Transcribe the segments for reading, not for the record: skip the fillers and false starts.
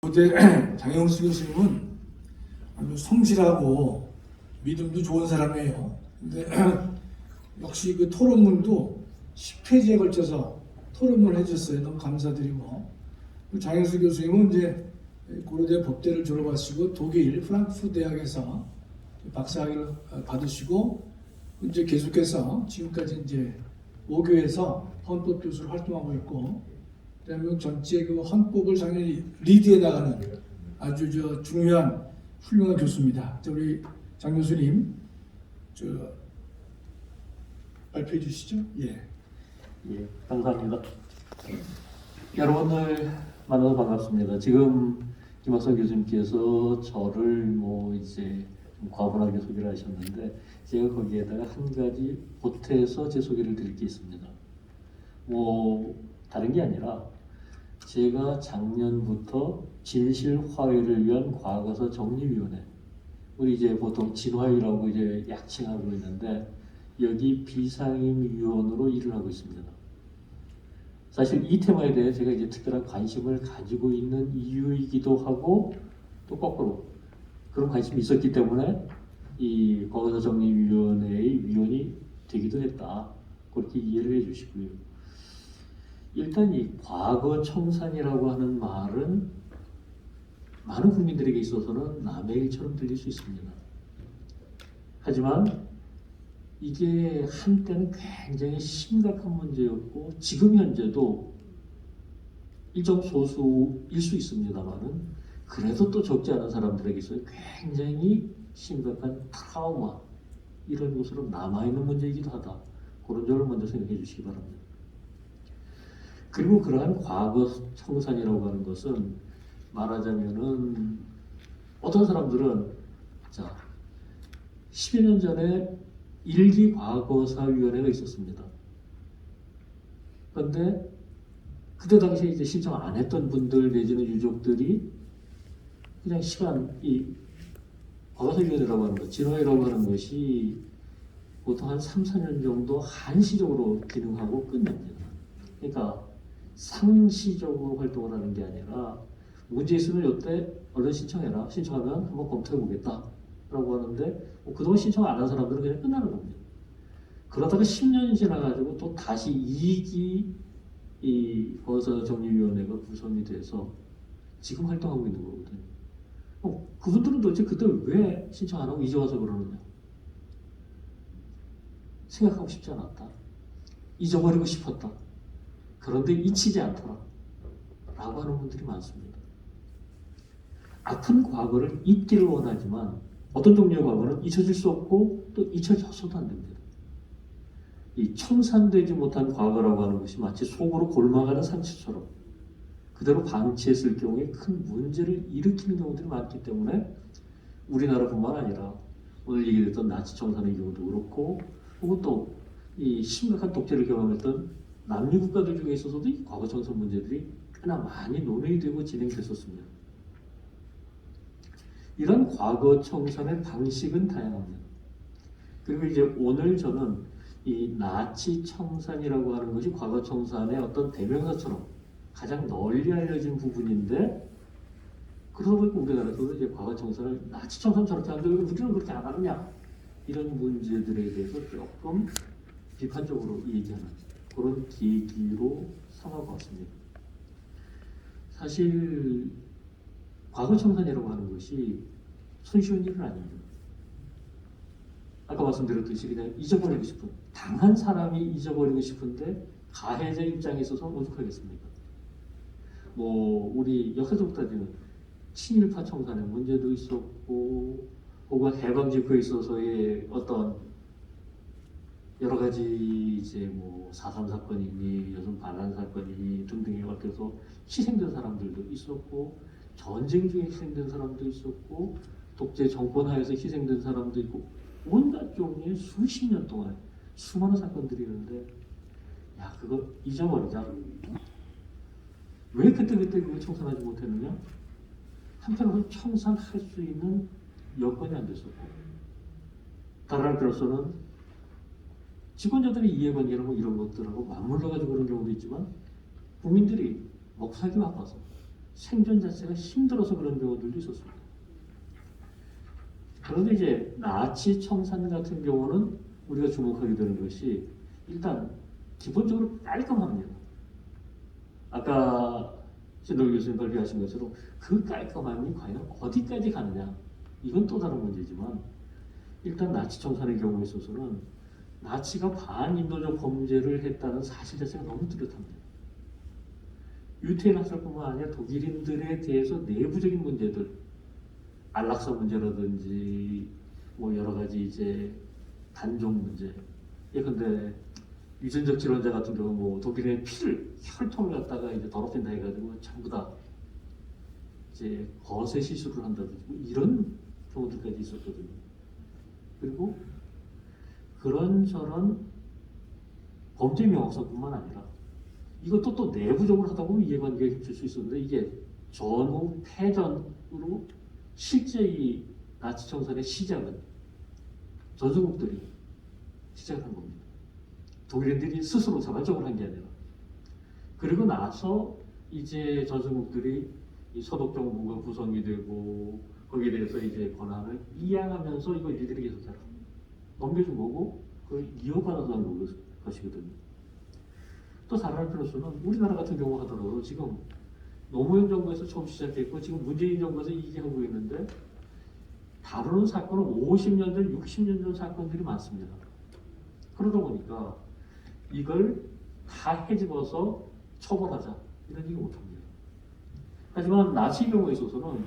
고대 장영수 교수님은 아주 성실하고 믿음도 좋은 사람이에요. 근데 역시 그 토론문도 10페이지에 걸쳐서 토론문을 해줬어요. 너무 감사드리고. 장영수 교수님은 이제 고려대 법대를 졸업하시고 독일 프랑크푸르트 대학에서 박사학위를 받으시고 이제 계속해서 지금까지 이제 오교에서 헌법 교수로 활동하고 있고, 대한민국 전체 그 헌법을 당연히 리드해 나가는 아주 중요한 훌륭한 교수입니다. 우리 장 교수님 발표해 주시죠. 예. 예, 감사합니다. 여러분들 만나서 반갑습니다. 지금 김학선 교수님께서 저를 이제 좀 과분하게 소개를 하셨는데, 제가 거기에다가 한 가지 보태서 제 소개를 드릴 게 있습니다. 다른 게 아니라 제가 작년부터 진실화해를 위한 과거사 정리위원회, 우리 이제 보통 진화위라고 이제 약칭하고 있는데, 여기 비상임위원으로 일을 하고 있습니다. 사실 이 테마에 대해 제가 이제 특별한 관심을 가지고 있는 이유이기도 하고, 또 거꾸로 그런 관심이 있었기 때문에 이 과거사 정리위원회의 위원이 되기도 했다. 그렇게 이해를 해주시고요. 일단 이 과거 청산이라고 하는 말은 많은 국민들에게 있어서는 남의 일처럼 들릴 수 있습니다. 하지만 이게 한때는 굉장히 심각한 문제였고, 지금 현재도 일정 소수일 수 있습니다만은, 그래도 또 적지 않은 사람들에게 있어서 굉장히 심각한 트라우마, 이런 것으로 남아있는 문제이기도 하다. 그런 점을 먼저 생각해 주시기 바랍니다. 그리고 그러한 과거 청산이라고 하는 것은 말하자면은, 어떤 사람들은 10여 년 전에 일기 과거사위원회가 있었습니다. 그런데 그때 당시에 이제 신청 안 했던 분들 내지는 유족들이 그냥 이 과거사위원회라고 하는 것, 진화위라고 하는 것이 보통 한 3, 4년 정도 한시적으로 기능하고 끝납니다. 그러니까 상시적으로 활동을 하는 게 아니라, 문제 있으면 이때 얼른 신청해라. 신청하면 한번 검토해 보겠다 라고 하는데, 그동안 신청 안 한 사람들은 그냥 끝나는 겁니다. 그러다가 10년이 지나가지고 또 다시 2기 이 과거사 정리위원회가 구성이 돼서 지금 활동하고 있는 거거든요. 그분들은 도대체 그때 왜 신청 안 하고 이제 와서 그러느냐? 생각하고 싶지 않았다. 잊어버리고 싶었다. 그런데 잊히지 않더라. 라고 하는 분들이 많습니다. 아픈 과거를 잊기를 원하지만, 어떤 종류의 과거는 잊혀질 수 없고 또 잊혀져서도 안 됩니다. 이 청산되지 못한 과거라고 하는 것이 마치 속으로 골마가는 상처처럼 그대로 방치했을 경우에 큰 문제를 일으키는 경우들이 많기 때문에, 우리나라뿐만 아니라 오늘 얘기했던 나치 청산의 경우도 그렇고, 혹은 또 이 심각한 독재를 경험했던 남미 국가들 중에 있어서도 이 과거 청산 문제들이 꽤나 많이 논의되고 진행됐었습니다. 이런 과거 청산의 방식은 다양합니다. 그리고 이제 오늘 저는 이 나치 청산이라고 하는 것이 과거 청산의 어떤 대명사처럼 가장 널리 알려진 부분인데, 그러다 보니까 우리나라에서도 이제 과거 청산을 나치 청산 저렇게 하는데 왜 우리는 그렇게 안 하느냐, 이런 문제들에 대해서 조금 비판적으로 얘기하는 그런 계기로 삼아봤습니다. 사실 과거 청산이라고 하는 것이 손쉬운 일은 아닙니다. 아까 말씀드렸듯이 그냥 잊어버리고 싶은, 당한 사람이 잊어버리고 싶은데 가해자 입장에 있어서 오죽하겠습니까? 우리 역사적 따지면 친일파 청산의 문제도 있었고, 혹은 해방 직후에 있어서의 어떤 여러 가지 이제 4.3 사건이니 여성 반란 사건이니 등등에 얽혀서 희생된 사람들도 있었고, 전쟁 중에 희생된 사람도 있었고, 독재 정권 하에서 희생된 사람도 있고, 온갖 종류의 수십 년 동안 수많은 사건들이 있는데, 그거 잊어버리자. 왜 그때 그거 청산하지 못했느냐? 한편으로 청산할 수 있는 여건이 안 됐었고, 다른 한편으로서는 직권자들의 이해관계나 이런 것들하고 맞물려가지고 그런 경우도 있지만, 국민들이 먹고 살기 바빠서 생존 자체가 힘들어서 그런 경우들도 있었습니다. 그런데 이제 나치 청산 같은 경우는 우리가 주목하게 되는 것이 일단 기본적으로 깔끔합니다. 아까 신동 교수님 발표하신 것처럼 그 깔끔함이 과연 어디까지 가느냐, 이건 또 다른 문제지만 일단 나치 청산의 경우에 있어서는 나치가 반인도적 범죄를 했다는 사실 자체가 너무 뚜렷합니다. 유태인 학살뿐만 아니라 독일인들에 대해서 내부적인 문제들, 안락사 문제라든지 뭐 여러 가지 이제 단종 문제, 예컨대 유전적 질환자 같은 경우 뭐 독일의 피를 혈통을 갖다가 이제 더럽힌다 해가지고 전부 다 이제 거세 시술을 한다든지 뭐 이런 경우들까지 있었거든요. 그리고 그런저런 범죄 명확성뿐만 아니라 이것도 또 내부적으로 하다 보면 이해관계가 겹칠 수 있었는데 이게 전후 패전으로 실제 이 나치 청산의 시작은 전성국들이 시작한 겁니다. 독일인들이 스스로 자발적으로 한 게 아니라. 그리고 나서 이제 전성국들이 이 서독 정부가 구성이 되고 거기에 대해서 이제 권한을 이양하면서 이거 일들이 계속 잘 넘겨준 거고 그걸 이어받아가는 것이거든요. 또 다른 한편으로서는 우리나라 같은 경우 하더라도 지금 노무현 정부에서 처음 시작했고 지금 문재인 정부에서 이게 하고 있는데 다루는 사건은 50년 전, 60년 전 사건들이 많습니다. 그러다 보니까 이걸 다 헤집어서 처벌하자 이런 얘기 못합니다. 하지만 나치 경우에 있어서는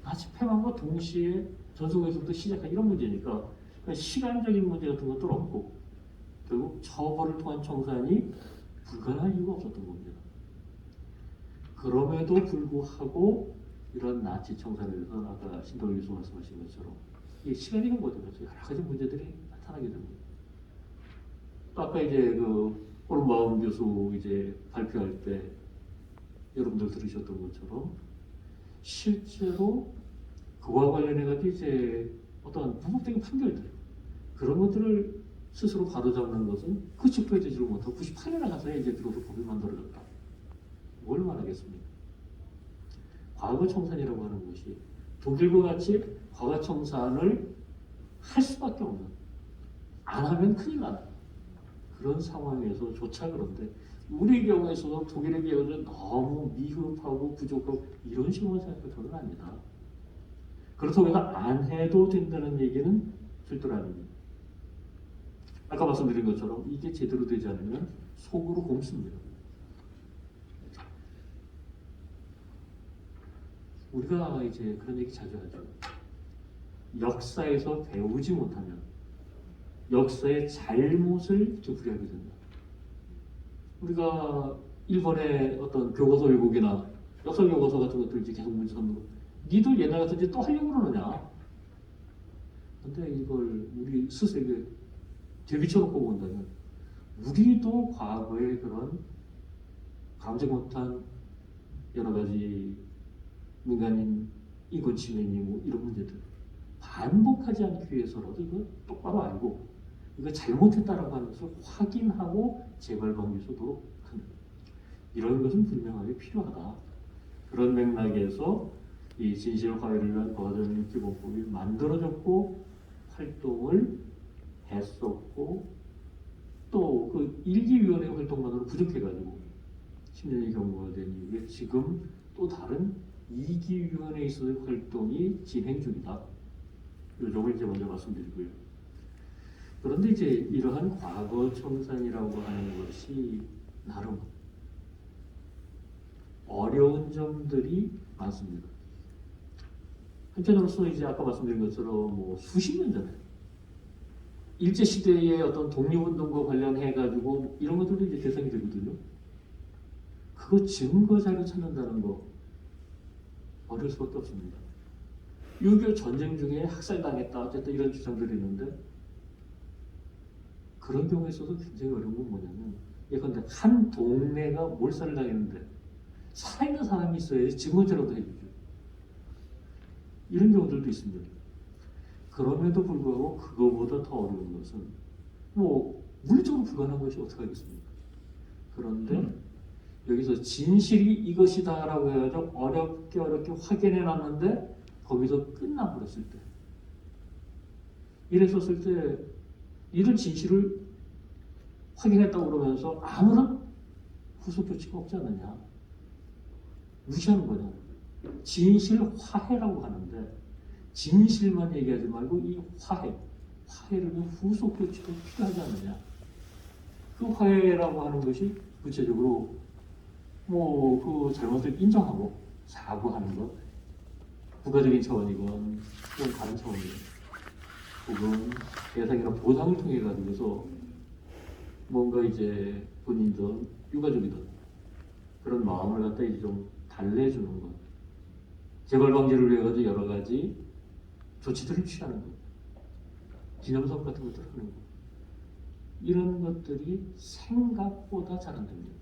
나치 폐반과 동시에 전성에서부터 시작한 이런 문제니까 시간적인 문제 같은 것도 없고 결국 처벌을 통한 청산이 불가능한 이유가 없었던 겁니다. 그럼에도 불구하고 이런 나치 청산에 대해서는 아까 신동일 교수 말씀하신 것처럼 이 시간이 흐르면서 여러 가지 문제들이 나타나게 됩니다. 또 아까 이제 그 오른마음 교수 이제 발표할 때 여러분들 들으셨던 것처럼 실제로 그와 관련해 가지고 이제 어떤 부분적인 판결들 그런 것들을 스스로 바로잡는 것은 그 직후에 되지를 못하고 98년에 가서야 이제 들어서 법이 만들어졌다. 뭘 말하겠습니까? 과거 청산이라고 하는 것이 독일과 같이 과거 청산을 할 수밖에 없는, 안 하면 큰일 나는 그런 상황에서조차 그런데 우리의 경우에서도 독일의 경우는 너무 미흡하고 부족하고 이런 식으로 생각할 것은 아니다. 그렇다고 해서 안 해도 된다는 얘기는 절대로 아닙니다. 아까 말씀드린 것처럼 이게 제대로 되지 않으면 속으로 곰습니다. 우리가 이제 그런 얘기 자주 하죠. 역사에서 배우지 못하면 역사의 잘못을 되풀이하게 된다. 우리가 일본의 어떤 교과서 왜곡이나 역사 교과서 같은 것들 이제 계속 문제 삼는 거. 니들 옛날 같은 짓 또 하려고 그러느냐? 근데 이걸 우리 스스로에게 되비쳐놓고 본다면 우리도 과거에 그런 감지 못한 여러 가지 민간인 인권 침해니 뭐 이런 문제들 반복하지 않기 위해서라도 이거 똑바로 알고 이거 잘못했다라고 하는 것을 확인하고 재발방지 수도 큰 이런 것은 분명하게 필요하다. 그런 맥락에서 이 진실화해를 위한 과정기본법이 만들어졌고 활동을 했었고 또 그 일기위원회 활동만으로 부족해가지고 10년이 경과가 된 이후에 지금 또 다른 2기위원회에 있어서의 활동이 진행 중이다. 이 점을 이제 먼저 말씀드리고요. 그런데 이제 이러한 과거 청산이라고 하는 것이 나름 어려운 점들이 많습니다. 한편으로서 이제 아까 말씀드린 것처럼 뭐 수십 년 전에 일제 시대의 어떤 독립운동과 관련해 가지고 이런 것들도 이제 개선이 되거든요. 그거 증거 자료 찾는다는 거 어려울 수밖에 없습니다. 6.25 전쟁 중에 학살당했다 어쨌든 이런 주장들이 있는데 그런 경우에 있어서 굉장히 어려운 건 뭐냐면 예컨대 한 동네가 몰살을 당했는데 살아있는 사람이 있어야지 증거자료도 해주죠. 이런 경우들도 있습니다. 그럼에도 불구하고 그거보다 더 어려운 것은 뭐 물리적으로 불가능한 것이 어떻게 하겠습니까? 그런데 여기서 진실이 이것이다라고 해가지고 어렵게 확인해 놨는데 거기서 끝나버렸을 때, 이랬었을 때 이런 진실을 확인했다고 그러면서 아무런 후속 조치가 없지 않느냐, 무시하는 거냐. 진실 화해라고 하는데 진실만 얘기하지 말고 이 화해를 위한 후속 조치도 필요하지 않느냐. 그 화해라고 하는 것이 구체적으로 그 잘못을 인정하고 사과하는 것, 국가적인 차원이건 또는 다른 차원이건, 혹은 대상이나 보상을 통해 가지고서 뭔가 이제 본인든 유가족이든 그런 마음을 갖다 이제 좀 달래주는 것, 재발 방지를 위해 가지고 여러 가지 조치들을 취하는 것, 기념사업 같은 것들을 하는 것, 이런 것들이 생각보다 잘 안 됩니다.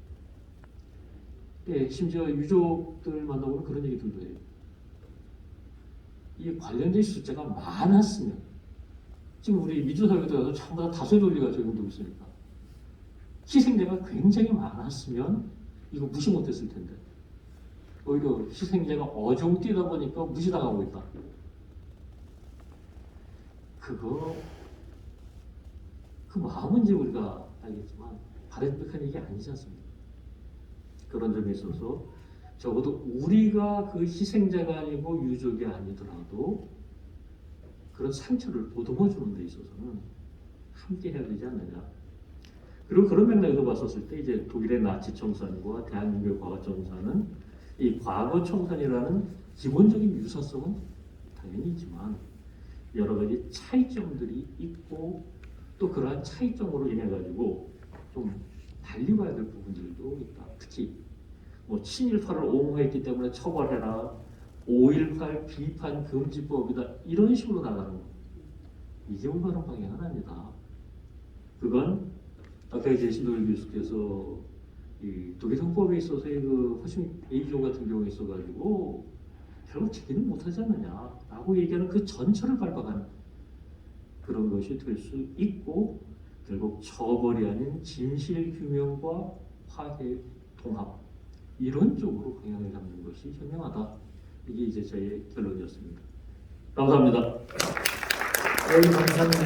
예, 심지어 유족들 만나보면 그런 얘기들도 해요. 이 관련된 숫자가 많았으면, 지금 우리 민주사회도 가서 전부 다 다수의 논리가 적용되고 있으니까, 희생자가 굉장히 많았으면 이거 무시 못했을 텐데, 오히려 희생자가 어중뛰다 보니까 무시당하고 있다. 그 마음은 이제 우리가 알겠지만 바람직한 얘기 아니지 않습니까? 그런 점에 있어서 적어도 우리가 그 희생자가 아니고 유족이 아니더라도 그런 상처를 보듬어 주는 데 있어서는 함께 해야 되지 않느냐. 그리고 그런 맥락에서 봤었을 때 이제 독일의 나치 청산과 대한민국의 과거 청산은 이 과거 청산이라는 기본적인 유사성은 당연히 있지만 여러 가지 차이점들이 있고, 또 그러한 차이점으로 인해 가지고 좀 달리 봐야 될 부분들도 있다. 특히 친일파를 옹호했기 때문에 처벌해라, 5.18 비판 금지법이다, 이런 식으로 나가는 거, 이게 올바른 방향은 아니다. 그건 아까 이제 신도일 교수께서 이 독일 형법에 있어서의 그 허심 A조 같은 경우에 있어가지고 결국 제기는 못하지 않느냐라고 얘기하는 그 전철을 밟아가는 그런 것이 될 수 있고, 결국 처벌이 아닌 진실 규명과 화해 통합, 이런 쪽으로 방향을 잡는 것이 현명하다. 이게 이제 저의 결론이었습니다. 감사합니다. 감사합니다.